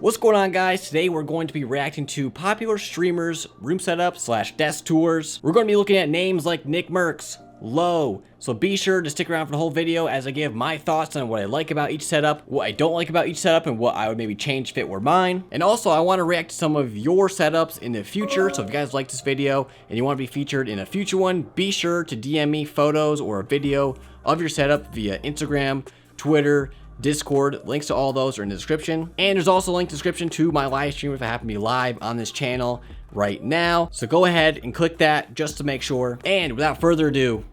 What's going on, guys? Today we're going to be reacting to popular streamers' room setup / desk tours. We're going to be looking at names like NICKMERCS, Lough. So be sure to stick around for the whole video as I give my thoughts on what I like about each setup, what I don't like about each setup, and what I would maybe change if it were mine. And also I want to react to some of your setups in the future. So if you guys like this video and you want to be featured in a future one, be sure to DM me photos or a video of your setup via Instagram, Twitter, Discord. Links to all those are in the description, and there's also a link description to my live stream if I happen to be live on this channel right now. So go ahead and click that just to make sure. And without further ado,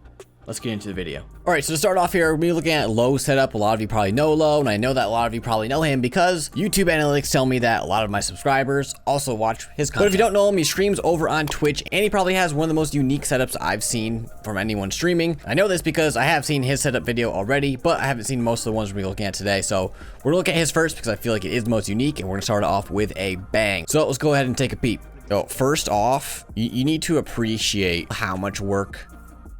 let's get into the video. All right, so to start off here, we're looking at Lough's setup. A lot of you probably know Lough, and I know that a lot of you probably know him because YouTube analytics tell me that a lot of my subscribers also watch his content. But if you don't know him, he streams over on Twitch, and he probably has one of the most unique setups I've seen from anyone streaming. I know this because I have seen his setup video already, but I haven't seen most of the ones we're looking at today. So we're gonna look at his first because I feel like it is the most unique, and we're gonna start it off with a bang. So let's go ahead and take a peep. So first off, you need to appreciate how much work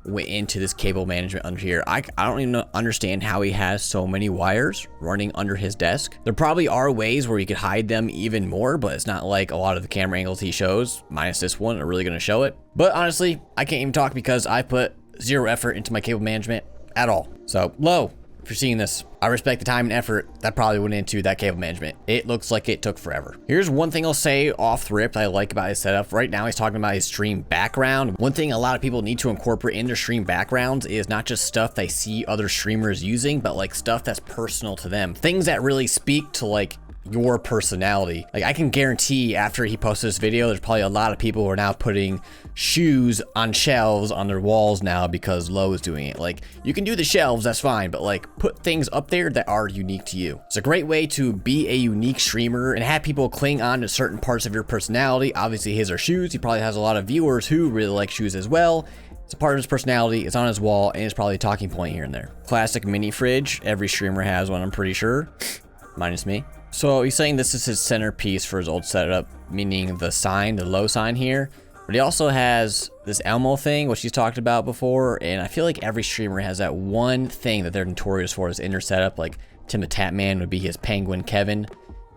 went into this cable management under here. I don't even understand how he has so many wires running under his desk. There probably are ways where you could hide them even more, but it's not like a lot of the camera angles he shows, minus this one, are really gonna show it. But honestly, I can't even talk because I put zero effort into my cable management at all. So Lough, if you're seeing this, I respect the time and effort that probably went into that cable management. It looks like it took forever. Here's one thing I'll say off the rip that I like about his setup. Right now, he's talking about his stream background. One thing a lot of people need to incorporate in their stream backgrounds is not just stuff they see other streamers using, but like stuff that's personal to them. Things that really speak to like your personality. Like I can guarantee after he posted this video, there's probably a lot of people who are now putting shoes on shelves on their walls now because Lough is doing it. Like you can do the shelves, that's fine, but like put things up there that are unique to you. It's a great way to be a unique streamer and have people cling on to certain parts of your personality. Obviously his are shoes. He probably has a lot of viewers who really like shoes as well. It's a part of his personality, it's on his wall, and it's probably a talking point here and there. Classic mini fridge. Every streamer has one, I'm pretty sure, minus me. So he's saying this is his centerpiece for his old setup, meaning the sign, the Lough sign here. But he also has this Elmo thing, which he's talked about before. And I feel like every streamer has that one thing that they're notorious for is in their setup. Like Tim the Tatman would be his penguin Kevin.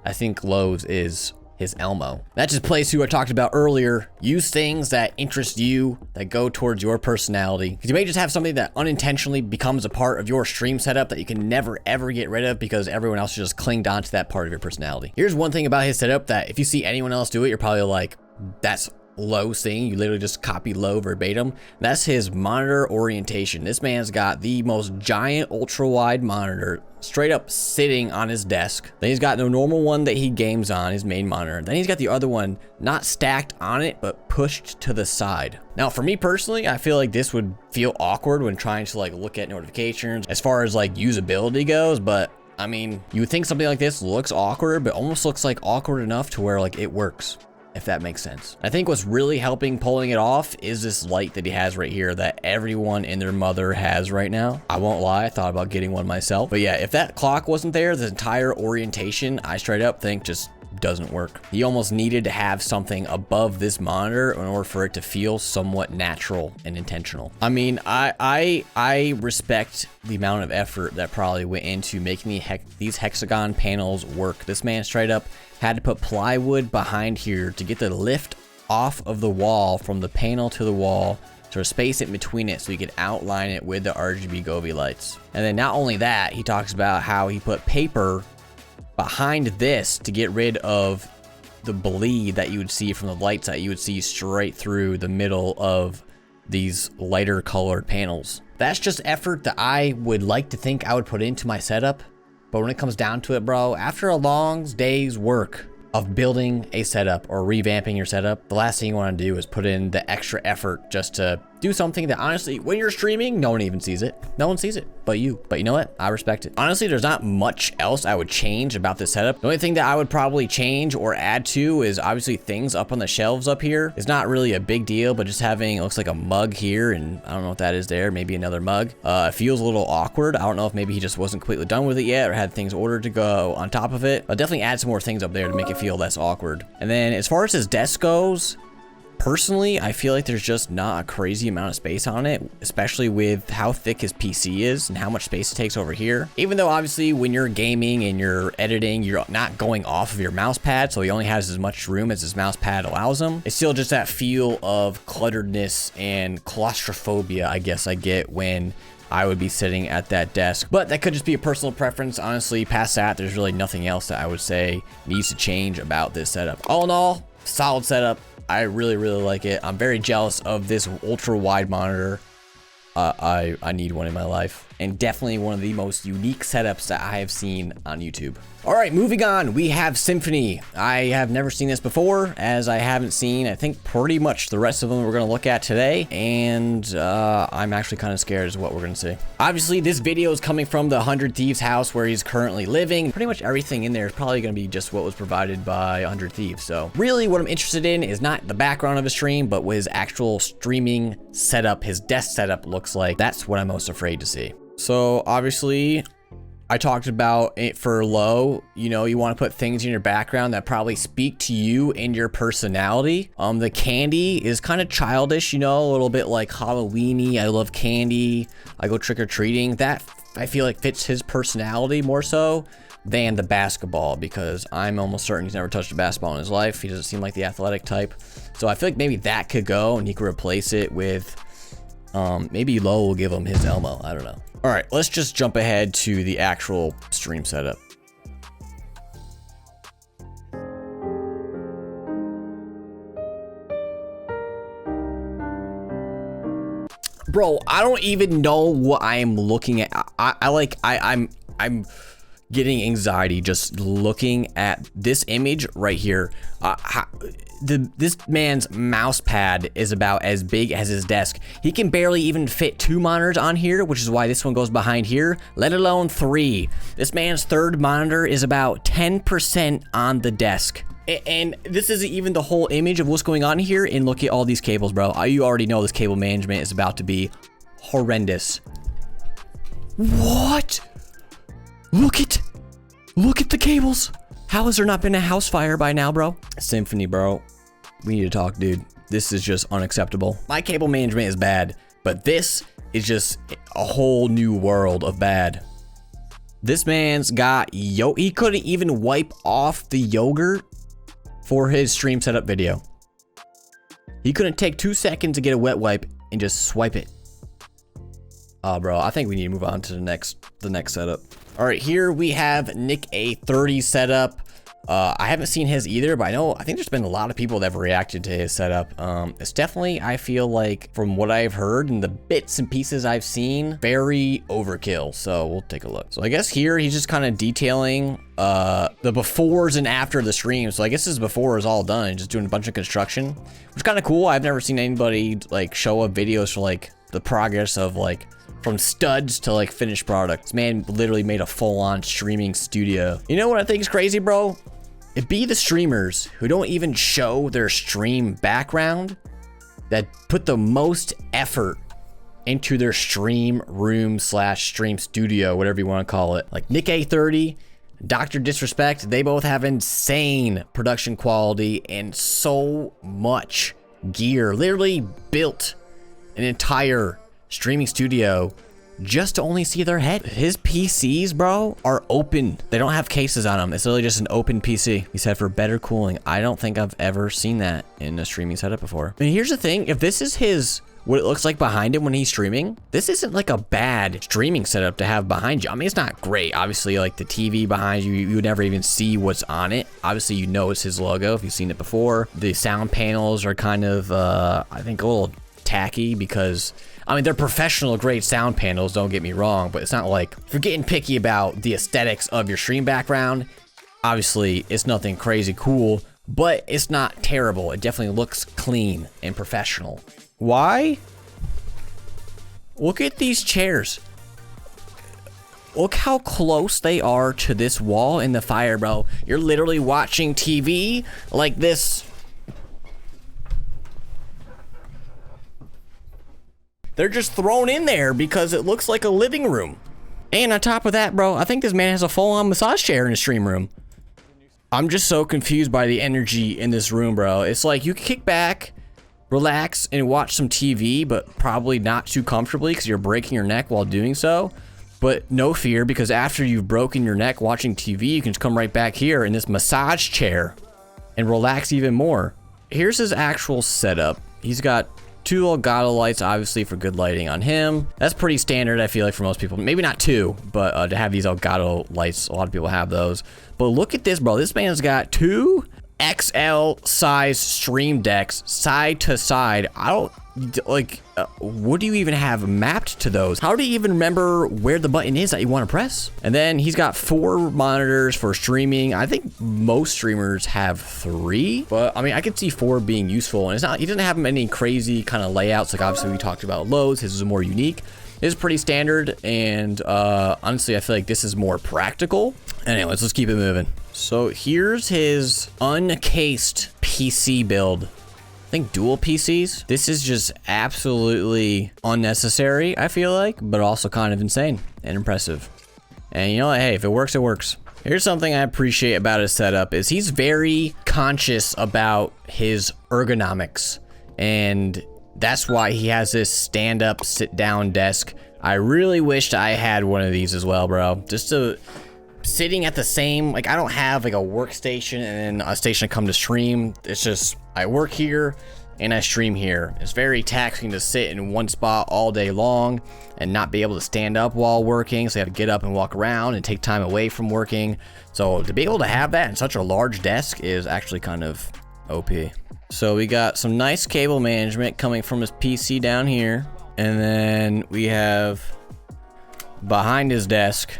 I think Lough's is his Elmo. That just plays to what I talked about earlier. Use things that interest you, that go towards your personality. Because you may just have something that unintentionally becomes a part of your stream setup that you can never ever get rid of because everyone else just clinged on to that part of your personality. Here's one thing about his setup that if you see anyone else do it, you're probably like, that's Lough's thing. You literally just copy Lough verbatim. That's his monitor orientation. This man's got the most giant ultra wide monitor straight up sitting on his desk. Then he's got the normal one that he games on, his main monitor. Then he's got the other one not stacked on it, but pushed to the side. Now for me personally, I feel like this would feel awkward when trying to like look at notifications as far as like usability goes, but I mean, you would think something like this looks awkward, but almost looks like awkward enough to where like it works, if that makes sense. I think what's really helping pulling it off is this light that he has right here that everyone and their mother has right now. I won't lie, I thought about getting one myself. But yeah, if that clock wasn't there, the entire orientation, I straight up think just doesn't work. He almost needed to have something above this monitor in order for it to feel somewhat natural and intentional. I mean, I respect the amount of effort that probably went into making these hexagon panels work. This man straight up had to put plywood behind here to get the lift off of the wall from the panel to the wall to space it between it so you could outline it with the RGB Govee lights. And then not only that, he talks about how he put paper behind this to get rid of the bleed that you would see from the lights that you would see straight through the middle of these lighter colored panels. That's just effort that I would like to think I would put into my setup. But when it comes down to it, bro, after a long day's work of building a setup or revamping your setup, the last thing you want to do is put in the extra effort just to do something that honestly, when you're streaming, no one even sees it. No one sees it but you. But you know what? I respect it. Honestly, there's not much else I would change about this setup. The only thing that I would probably change or add to is obviously things up on the shelves up here. It's not really a big deal, but just having, it looks like a mug here, and I don't know what that is there. Maybe another mug. It feels a little awkward. I don't know if maybe he just wasn't completely done with it yet or had things ordered to go on top of it. But definitely add some more things up there to make it feel less awkward. And then as far as his desk goes, Personally, I feel like there's just not a crazy amount of space on it, especially with how thick his PC is and how much space it takes over here. Even though obviously when you're gaming and you're editing, you're not going off of your mouse pad, so he only has as much room as his mouse pad allows him. It's still just that feel of clutteredness and claustrophobia, I guess I get when I would be sitting at that desk. But that could just be a personal preference. Honestly, past that, there's really nothing else that I would say needs to change about this setup. All in all, solid setup. I really like it. I'm very jealous of this ultra wide monitor. I need one in my life, and definitely one of the most unique setups that I have seen on YouTube. All right, moving on, we have Symfuhny. I have never seen this before, as I haven't seen, I think, pretty much the rest of them we're gonna look at today, and I'm actually kind of scared as what we're gonna see. Obviously, this video is coming from the 100 Thieves house where he's currently living. Pretty much everything in there is probably gonna be just what was provided by 100 Thieves. So really what I'm interested in is not the background of his stream, but what his actual streaming setup, his desk setup looks like. That's what I'm most afraid to see. So obviously, I talked about it for Lough. You know, you want to put things in your background that probably speak to you and your personality. The candy is kind of childish, you know, a little bit like Halloween-y. I love candy. I go trick-or-treating. That, I feel like, fits his personality more so than the basketball, because I'm almost certain he's never touched a basketball in his life. He doesn't seem like the athletic type. So I feel like maybe that could go and he could replace it with maybe Lough will give him his Elmo. I don't know. All right, let's just jump ahead to the actual stream setup. Bro, I don't even know what I am looking at. I'm getting anxiety just looking at this image right here. This man's mouse pad is about as big as his desk. He can barely even fit 2 monitors on here, which is why this one goes behind here, let alone 3. This man's third monitor is about 10% on the desk. And this isn't even the whole image of what's going on here. And look at all these cables, bro. You already know this cable management is about to be horrendous. What? Look at the cables. How has there not been a house fire by now, bro? Symfuhny, bro. We need to talk, dude. This is just unacceptable. My cable management is bad, but this is just a whole new world of bad. This man's got he couldn't even wipe off the yogurt for his stream setup video. He couldn't take 2 seconds to get a wet wipe and just swipe it. Oh, bro, I think we need to move on to the next setup. All right, here we have Nick A30 setup. I haven't seen his either, but I think there's been a lot of people that have reacted to his setup. It's definitely, I feel like, from what I've heard and the bits and pieces I've seen, very overkill. So we'll take a look. So I guess here he's just kind of detailing the befores and after the stream. So I guess his before is all done, just doing a bunch of construction, which is kind of cool. I've never seen anybody like show up videos for like the progress of like from studs to like finished product. This man literally made a full-on streaming studio. You know what I think is crazy, bro? It be the streamers who don't even show their stream background that put the most effort into their stream room / stream studio, whatever you want to call it. Like Nick A30, Dr. Disrespect, they both have insane production quality and so much gear. Literally built an entire streaming studio just to only see their head. His PCs, bro, are open. They don't have cases on them. It's literally just an open PC. He said for better cooling. I don't think I've ever seen that in a streaming setup before. And here's the thing, if this is what it looks like behind him when he's streaming, this isn't like a bad streaming setup to have behind you. I mean, it's not great. Obviously, like the TV behind you, you would never even see what's on it. Obviously, you know it's his logo if you've seen it before. The sound panels are kind of, I think, a little tacky because, I mean, they're professional grade sound panels, don't get me wrong, but it's not like, if you're getting picky about the aesthetics of your stream background, obviously it's nothing crazy cool, but it's not terrible. It definitely looks clean and professional. Why? Look at these chairs. Look how close they are to this wall in the fire, bro. You're literally watching TV like this. They're just thrown in there because it looks like a living room. And on top of that, bro, I think this man has a full-on massage chair in his stream room. I'm just so confused by the energy in this room, bro. It's like you kick back relax and watch some TV, but probably not too comfortably because you're breaking your neck while doing so. But no fear, because after you've broken your neck watching TV, you can just come right back here in this massage chair and relax even more. Here's his actual setup. He's got 2 Elgato lights, obviously, for good lighting on him. That's pretty standard, I feel like, for most people. Maybe not 2, but to have these Elgato lights, a lot of people have those. But look at this, bro. This man's got 2 XL size stream decks side to side. I don't like what do you even have mapped to those? How do you even remember where the button is that you want to press? And then he's got 4 monitors for streaming. I think most streamers have 3, but I mean, I could see 4 being useful. And it's not, he doesn't have any crazy kind of layouts like obviously we talked about Lough's. His is more unique. It's pretty standard, and honestly, I feel like this is more practical. Anyways, let's keep it moving. So here's his uncased PC build. I think dual PCs. This is just absolutely unnecessary, I feel like, but also kind of insane and impressive. And you know what? Hey, if it works, it works. Here's something I appreciate about his setup is he's very conscious about his ergonomics, and that's why he has this stand-up, sit-down desk. I really wished I had one of these as well, bro. Just to sitting at the same, like I don't have like a workstation and a station to come to stream. It's just I work here and I stream here. It's very taxing to sit in one spot all day long and not be able to stand up while working. So you have to get up and walk around and take time away from working. So to be able to have that in such a large desk is actually kind of OP. So we got some nice cable management coming from his PC down here. And then we have behind his desk,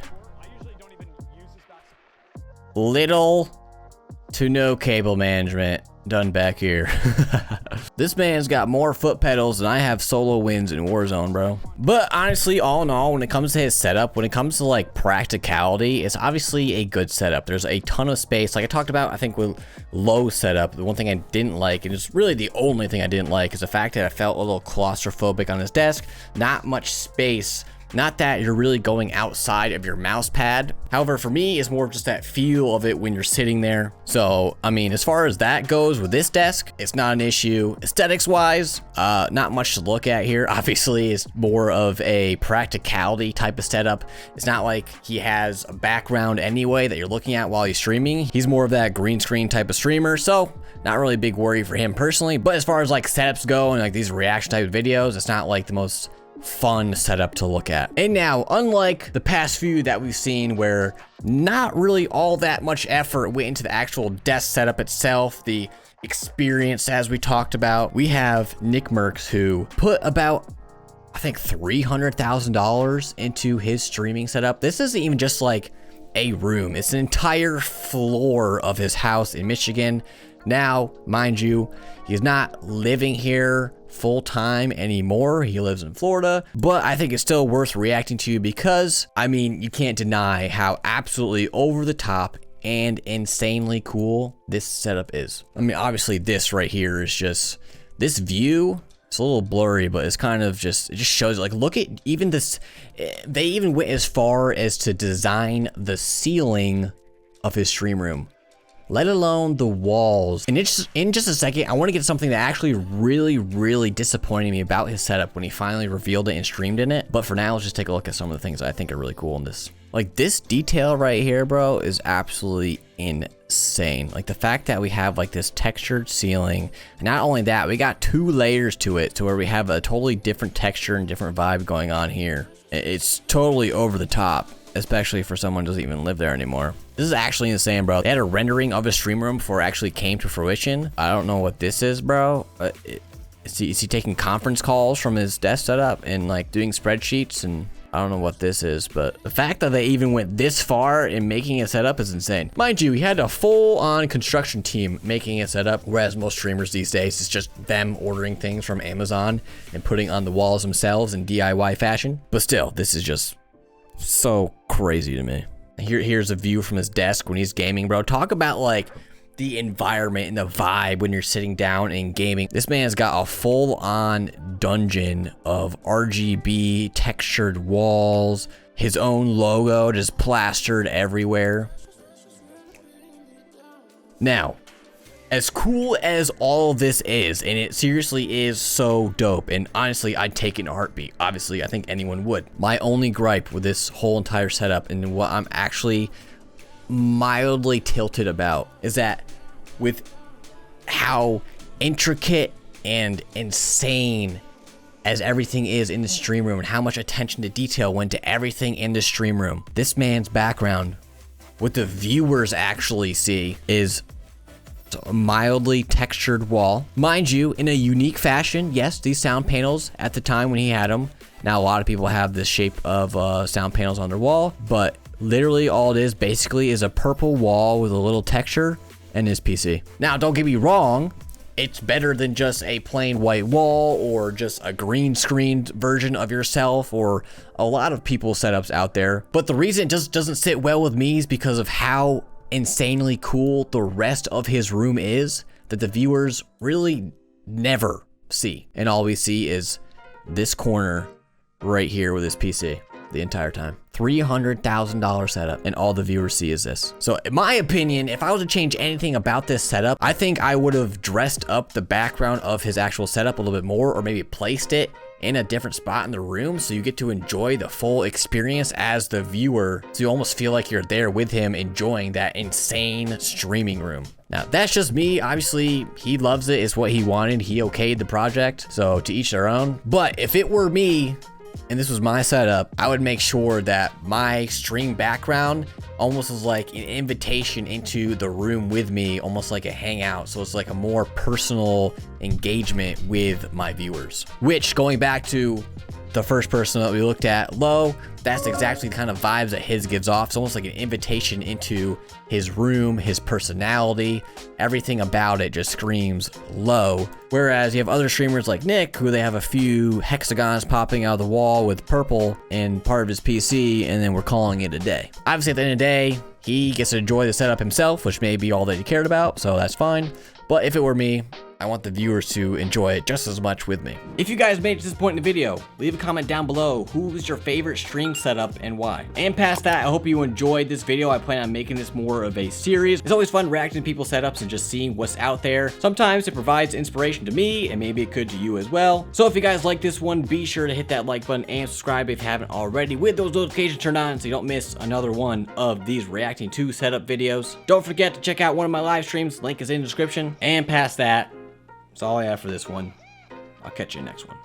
little to no cable management done back here. This man's got more foot pedals than I have solo wins in Warzone, bro. But honestly, all in all, when it comes to his setup, when it comes to like practicality, it's obviously a good setup. There's a ton of space. Like I talked about, I think with Lough setup, the one thing I didn't like, and it's really the only thing I didn't like, is the fact that I felt a little claustrophobic on his desk. Not much space. Not that you're really going outside of your mouse pad. However, for me, it's more of just that feel of it when you're sitting there. So, I mean, as far as that goes with this desk, it's not an issue. Aesthetics wise, not much to look at here. Obviously, it's more of a practicality type of setup. It's not like he has a background anyway that you're looking at while he's streaming. He's more of that green screen type of streamer. So, not really a big worry for him personally. But as far as like setups go and like these reaction type of videos, it's not like the most fun setup to look at. And now, unlike the past few that we've seen where not really all that much effort went into the actual desk setup itself, the experience as we talked about, we have NICKMERCS who put about, I think, $300,000 into his streaming setup. This isn't even just like a room, it's an entire floor of his house in Michigan. Now, mind you, he's not living here full-time anymore. He lives in Florida, but I think it's still worth reacting to because, I mean, you can't deny how absolutely over the top and insanely cool this setup is. I mean, obviously this right here is just, this view, it's a little blurry, but it's kind of just, it just shows, like, look at even this, they even went as far as to design the ceiling of his stream room, let alone the walls. And it's in just a second, I want to get something that actually really disappointed me about his setup when he finally revealed it and streamed in it. But for now, let's just take a look at some of the things that I think are really cool in this. Like this detail right here, bro, is absolutely insane. Like the fact that we have like this textured ceiling. And not only that, we got 2 layers to it to where we have a totally different texture and different vibe going on here. It's totally over the top, especially for someone who doesn't even live there anymore. This is actually insane, bro. They had a rendering of a stream room before it actually came to fruition. I don't know what this is, bro. Is he taking conference calls from his desk setup and like doing spreadsheets? And I don't know what this is, but the fact that they even went this far in making a setup is insane. Mind you, he had a full-on construction team making a setup, whereas most streamers these days, it's just them ordering things from Amazon and putting on the walls themselves in DIY fashion. But still, this is just so crazy to me. Here's a view from his desk when he's gaming, bro. Talk about like the environment and the vibe when you're sitting down and gaming. This man's got a full-on dungeon of RGB textured walls, his own logo just plastered everywhere. Now, As cool as all this is, and it seriously is so dope, and honestly, I'd take it in a heartbeat. Obviously, I think anyone would. My only gripe with this whole entire setup, and what I'm actually mildly tilted about, is that with how intricate and insane as everything is in the stream room, and how much attention to detail went to everything in the stream room, this man's background, what the viewers actually see, is a mildly textured wall. Mind you, in a unique fashion. Yes, these sound panels at the time when he had them, now a lot of people have this shape of sound panels on their wall, but literally all it is basically is a purple wall with a little texture and his PC. Now, don't get me wrong, it's better than just a plain white wall or just a green screened version of yourself or a lot of people's setups out there. But the reason it just doesn't sit well with me is because of how insanely cool the rest of his room is that the viewers really never see. And all we see is this corner right here with his PC the entire time. $300,000 setup, and all the viewers see is this. So in my opinion, if I was to change anything about this setup, I think I would have dressed up the background of his actual setup a little bit more, or maybe placed it in a different spot in the room so you get to enjoy the full experience as the viewer, so you almost feel like you're there with him enjoying that insane streaming room. Now, that's just me. Obviously, he loves it. It's what he wanted. He okayed the project, so to each their own. But if it were me, and this was my setup, I would make sure that my stream background almost is like an invitation into the room with me, almost like a hangout. So it's like a more personal engagement with my viewers. Which, going back to the first person that we looked at, Lough, that's exactly the kind of vibes that his gives off. It's almost like an invitation into his room, his personality, everything about it just screams Lough. Whereas you have other streamers like Nick, who they have a few hexagons popping out of the wall with purple in part of his PC, and then we're calling it a day. Obviously, at the end of the day, he gets to enjoy the setup himself, which may be all that he cared about, so that's fine. But if it were me, I want the viewers to enjoy it just as much with me. If you guys made it to this point in the video, leave a comment down below. Who was your favorite stream setup and why? And past that, I hope you enjoyed this video. I plan on making this more of a series. It's always fun reacting to people's setups and just seeing what's out there. Sometimes it provides inspiration to me, and maybe it could to you as well. So if you guys like this one, be sure to hit that like button and subscribe if you haven't already, with those notifications turned on so you don't miss another one of these reacting to setup videos. Don't forget to check out one of my live streams. Link is in the description. And past that, that's all I have for this one. I'll catch you next one.